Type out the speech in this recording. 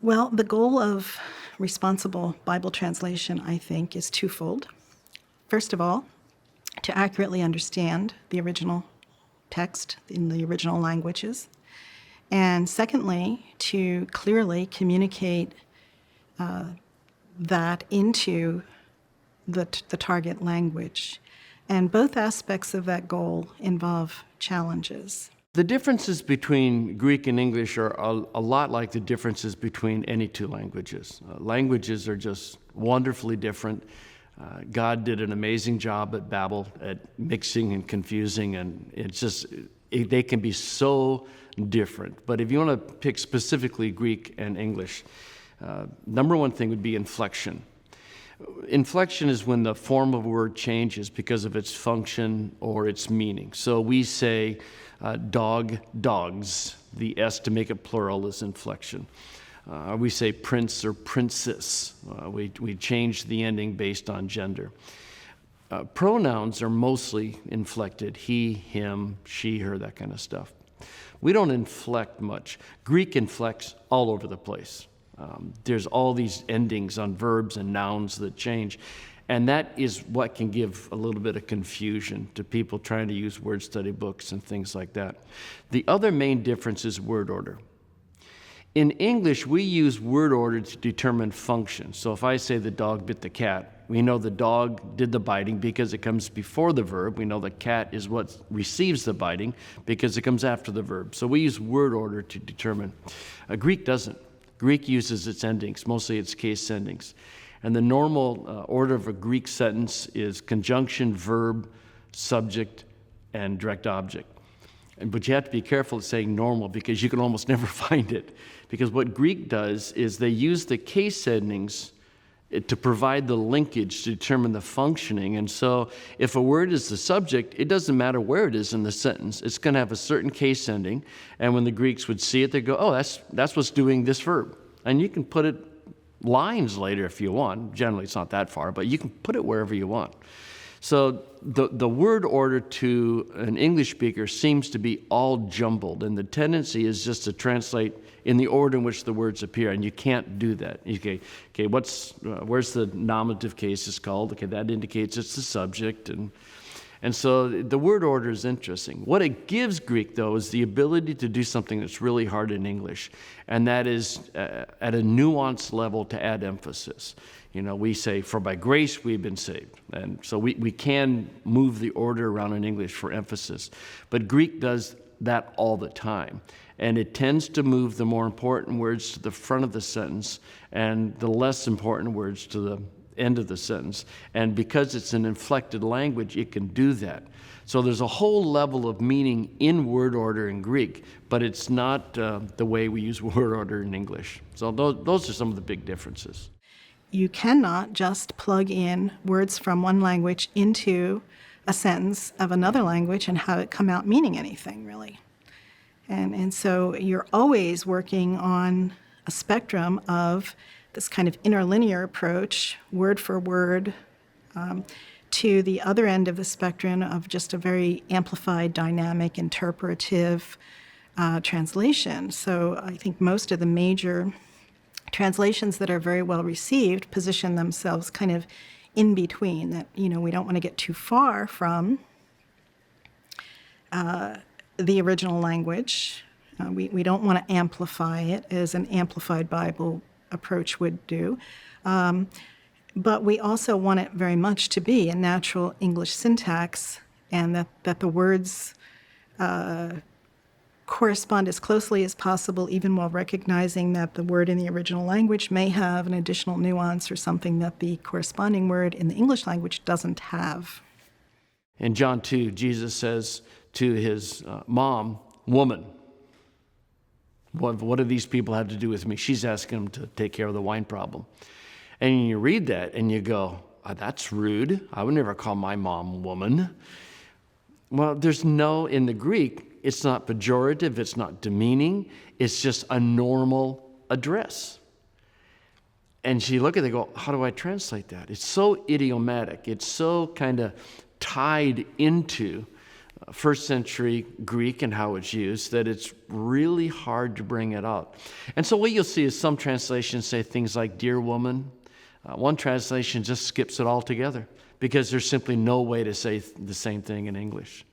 Well, the goal of responsible Bible translation, I think, is twofold. First of all, to accurately understand the original text in the original languages. And secondly, to clearly communicate that into the target language. And both aspects of that goal involve challenges. The differences between Greek and English are a lot like the differences between any two languages. Languages are just wonderfully different. God did an amazing job at Babel at mixing and confusing, and they can be so different. But if you want to pick specifically Greek and English, number one thing would be inflection. Inflection is when the form of a word changes because of its function or its meaning. So we say dog, dogs. The S to make it plural is inflection. We say prince or princess. We change the ending based on gender. Pronouns are mostly inflected. He, him, she, her, that kind of stuff. We don't inflect much. Greek inflects all over the place. There's all these endings on verbs and nouns that change. And that is what can give a little bit of confusion to people trying to use word study books and things like that. The other main difference is word order. In English, we use word order to determine function. So if I say the dog bit the cat, we know the dog did the biting because it comes before the verb. We know the cat is what receives the biting because it comes after the verb. So we use word order to determine. Greek doesn't. Greek uses its endings, mostly its case endings. And the normal order of a Greek sentence is conjunction, verb, subject, and direct object. But you have to be careful of saying normal because you can almost never find it. Because what Greek does is they use the case endings to provide the linkage to determine the functioning. And so if a word is the subject, it doesn't matter where it is in the sentence. It's going to have a certain case ending. And when the Greeks would see it, they go, oh, that's what's doing this verb. And you can put it lines later if you want. Generally, it's not that far, but you can put it wherever you want. So the word order to an English speaker seems to be all jumbled, and the tendency is just to translate in the order in which the words appear, and you can't do that. Okay, where's the nominative case is called? Okay, that indicates it's the subject, and so the word order is interesting. What it gives Greek, though, is the ability to do something that's really hard in English, and that is at a nuanced level to add emphasis. You know, we say, for by grace we've been saved. And so we can move the order around in English for emphasis. But Greek does that all the time. And it tends to move the more important words to the front of the sentence and the less important words to the end of the sentence. And because it's an inflected language, it can do that. So there's a whole level of meaning in word order in Greek, but it's not the way we use word order in English. So those are some of the big differences. You cannot just plug in words from one language into a sentence of another language and have it come out meaning anything, really. And so you're always working on a spectrum of this kind of interlinear approach, word for word, to the other end of the spectrum of just a very amplified, dynamic, interpretive translation. So I think most of the major translations that are very well received position themselves kind of in between, that, you know, we don't want to get too far from the original language. We don't want to amplify it as an amplified Bible approach would do. But we also want it very much to be a natural English syntax, and that the words correspond as closely as possible, even while recognizing that the word in the original language may have an additional nuance or something that the corresponding word in the English language doesn't have. In John 2, Jesus says to his mom, woman, what do these people have to do with me? She's asking him to take care of the wine problem. And you read that and you go, oh, that's rude. I would never call my mom woman. Well, in the Greek, it's not pejorative, it's not demeaning, it's just a normal address. And she look at it and go, how do I translate that? It's so idiomatic, it's so kind of tied into first century Greek and how it's used that it's really hard to bring it out. And so what you'll see is some translations say things like dear woman. One translation just skips it altogether because there's simply no way to say the same thing in English.